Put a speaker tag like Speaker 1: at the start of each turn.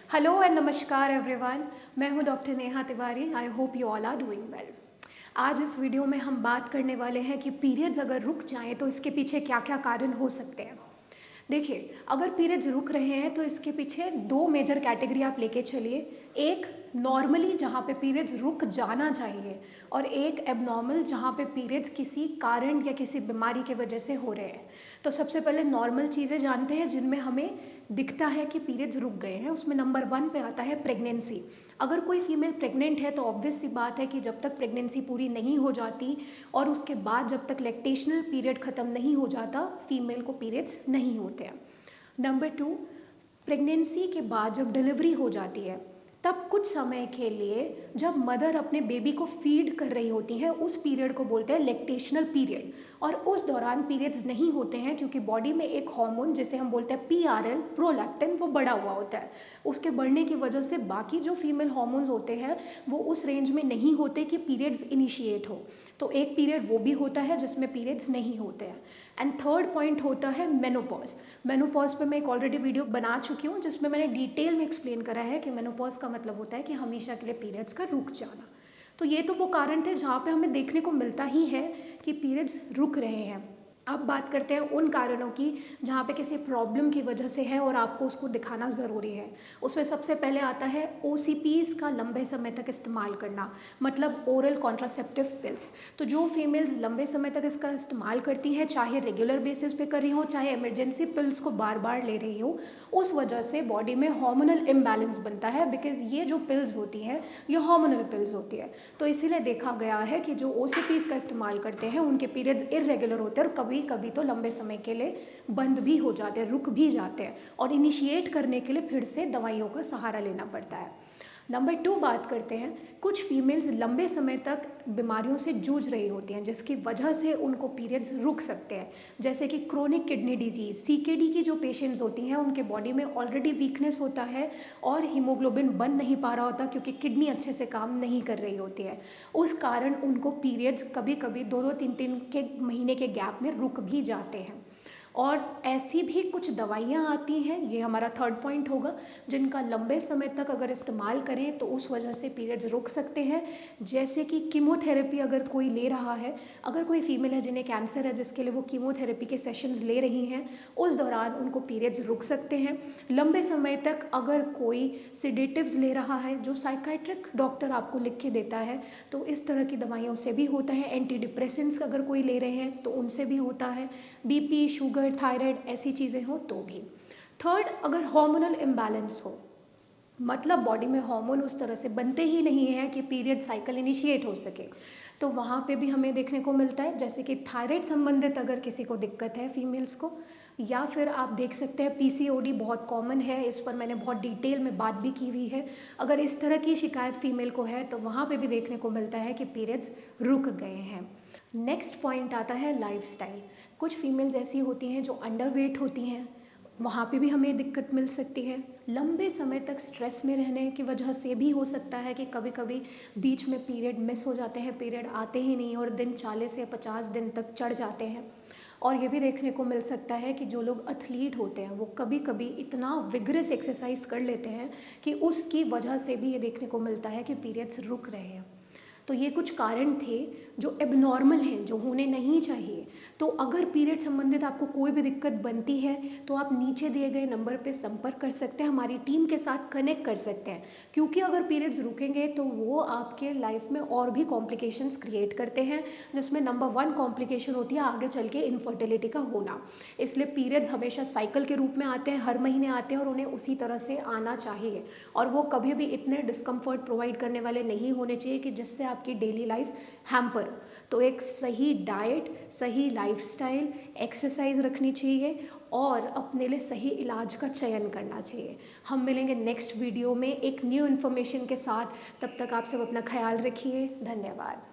Speaker 1: Hello and नमस्कार everyone. मैं हूं doctor Neha Tiwari. I hope you all are doing well. आज इस वीडियो में हम बात करने वाले हैं कि पीरियड्स अगर रुक जाएं तो इसके पीछे क्या क्या कारण हो सकते हैं। देखिए, अगर पीरियड्स रुक रहे हैं तो इसके पीछे दो मेजर कैटेगरी आप लेके चलिए। एक नॉर्मली जहाँ पे पीरियड्स रुक जाना चाहिए, और एक एबनॉर्मल जहाँ पे पीरियड्स किसी कारण या किसी बीमारी की वजह से हो रहे हैं। तो सबसे पहले नॉर्मल चीज़ें जानते हैं जिनमें हमें दिखता है कि पीरियड्स रुक गए हैं। उसमें नंबर 1 पे आता है प्रेगनेंसी। अगर कोई फीमेल प्रेग्नेंट है तो ऑब्वियस सी बात है कि जब तक प्रेगनेंसी पूरी नहीं हो जाती और उसके बाद जब तक लैक्टेशनल पीरियड ख़त्म नहीं हो जाता, फीमेल को पीरियड्स नहीं होते हैं। नंबर 2, प्रेगनेंसी के बाद जब डिलीवरी हो जाती है तब कुछ समय के लिए जब मदर अपने बेबी को फीड कर रही होती है, उस पीरियड को बोलते हैं लैक्टेशनल पीरियड। और उस दौरान पीरियड्स नहीं होते हैं क्योंकि बॉडी में एक हार्मोन जिसे हम बोलते हैं PRL, प्रोलैक्टिन, वो बढ़ा हुआ होता है। उसके बढ़ने की वजह से बाकी जो फीमेल हार्मोन्स होते हैं वो उस रेंज में नहीं होते कि पीरियड्स इनिशिएट हो। तो एक पीरियड वो भी होता है जिसमें पीरियड्स नहीं होते हैं। एंड थर्ड पॉइंट होता है मेनोपॉज। मेनोपॉज पे मैं एक ऑलरेडी वीडियो बना चुकी हूँ जिसमें मैंने डिटेल में एक्सप्लेन करा है कि मेनोपॉज का मतलब होता है कि हमेशा के लिए पीरियड्स का रुक जाना। तो ये तो वो कारण थे जहाँ पे हमें देखने को मिलता ही है कि पीरियड्स रुक रहे हैं। अब बात करते हैं उन कारणों की जहाँ पे किसी प्रॉब्लम की वजह से है और आपको उसको दिखाना ज़रूरी है। उसमें सबसे पहले आता है OCPs का लंबे समय तक इस्तेमाल करना, मतलब ओरल कॉन्ट्रासेप्टिव पिल्स। तो जो फीमेल्स लंबे समय तक इसका इस्तेमाल करती हैं, चाहे रेगुलर बेसिस पे कर रही हो, चाहे इमरजेंसी पिल्स को बार बार ले रही हो, उस वजह से बॉडी में हार्मोनल इम्बैलेंस बनता है। बिकॉज ये जो पिल्स होती हैं ये हार्मोनल पिल्स होती है। तो इसीलिए देखा गया है कि जो OCPs का इस्तेमाल करते हैं उनके पीरियड्स इरेगुलर होते हैं और कभी कभी तो लंबे समय के लिए बंद भी हो जाते हैं, रुक भी जाते हैं, और इनिशिएट करने के लिए फिर से दवाइयों का सहारा लेना पड़ता है। नंबर 2 बात करते हैं। कुछ फीमेल्स लंबे समय तक बीमारियों से जूझ रही होती हैं जिसकी वजह से उनको पीरियड्स रुक सकते हैं, जैसे कि क्रोनिक किडनी डिजीज़, CKD की जो पेशेंट्स होती हैं उनके बॉडी में ऑलरेडी वीकनेस होता है और हीमोग्लोबिन बन नहीं पा रहा होता क्योंकि किडनी अच्छे से काम नहीं कर रही होती है। उस कारण उनको पीरियड्स कभी कभी 2-2, 3-3 के महीने के गैप में रुक भी जाते हैं। और ऐसी भी कुछ दवाइयाँ आती हैं, ये हमारा थर्ड पॉइंट होगा, जिनका लंबे समय तक अगर इस्तेमाल करें तो उस वजह से पीरियड्स रुक सकते हैं। जैसे कि कीमोथेरेपी अगर कोई ले रहा है, अगर कोई फीमेल है जिन्हें कैंसर है जिसके लिए वो कीमोथेरेपी के सेशंस ले रही हैं, उस दौरान उनको पीरियड्स रुक सकते हैं। लंबे समय तक अगर कोई सिडेटिव्स ले रहा है जो साइकाइट्रिक डॉक्टर आपको लिख के देता है, तो इस तरह की दवाइयों से भी होता है। एंटी डिप्रेसेंट्स अगर कोई ले रहे हैं तो उनसे भी होता है। BP, शुगर, थायराइड, ऐसी चीज़ें हो तो भी। थर्ड, अगर हार्मोनल इम्बैलेंस हो, मतलब बॉडी में हार्मोन उस तरह से बनते ही नहीं है कि पीरियड साइकिल इनिशिएट हो सके, तो वहाँ पे भी हमें देखने को मिलता है। जैसे कि थायराइड संबंधित अगर किसी को दिक्कत है फीमेल्स को, या फिर आप देख सकते हैं PCOD बहुत कॉमन है, इस पर मैंने बहुत डिटेल में बात भी की हुई है। अगर इस तरह की शिकायत फीमेल को है तो वहाँ पे भी देखने को मिलता है कि पीरियड्स रुक गए हैं। नेक्स्ट पॉइंट आता है लाइफस्टाइल। कुछ फीमेल्स ऐसी होती हैं जो अंडरवेट होती हैं, वहाँ पे भी हमें दिक्कत मिल सकती है। लंबे समय तक स्ट्रेस में रहने की वजह से भी हो सकता है कि कभी कभी बीच में पीरियड मिस हो जाते हैं, पीरियड आते ही नहीं और दिन 40 या 50 दिन तक चढ़ जाते हैं। और ये भी देखने को मिल सकता है कि जो लोग एथलीट होते हैं वो कभी कभी इतना विगरस एक्सरसाइज कर लेते हैं कि उसकी वजह से भी ये देखने को मिलता है कि पीरियड्स रुक रहे हैं। तो ये कुछ कारण थे जो एबनॉर्मल हैं, जो होने नहीं चाहिए। तो अगर पीरियड संबंधित आपको कोई भी दिक्कत बनती है तो आप नीचे दिए गए नंबर पे संपर्क कर सकते हैं, हमारी टीम के साथ कनेक्ट कर सकते हैं। क्योंकि अगर पीरियड्स रुकेंगे तो वो आपके लाइफ में और भी कॉम्प्लिकेशंस क्रिएट करते हैं, जिसमें नंबर 1 कॉम्प्लिकेशन होती है आगे चल के इनफर्टिलिटी का होना। इसलिए पीरियड्स हमेशा साइकिल के रूप में आते हैं, हर महीने आते हैं और उन्हें उसी तरह से आना चाहिए। और वो कभी भी इतने डिस्कम्फर्ट प्रोवाइड करने वाले नहीं होने चाहिए कि जिससे आपकी डेली लाइफ हैम्पर। तो एक सही डाइट, सही लाइफस्टाइल, एक्सरसाइज रखनी चाहिए और अपने लिए सही इलाज का चयन करना चाहिए। हम मिलेंगे नेक्स्ट वीडियो में एक न्यू इन्फॉर्मेशन के साथ। तब तक आप सब अपना ख्याल रखिए। धन्यवाद।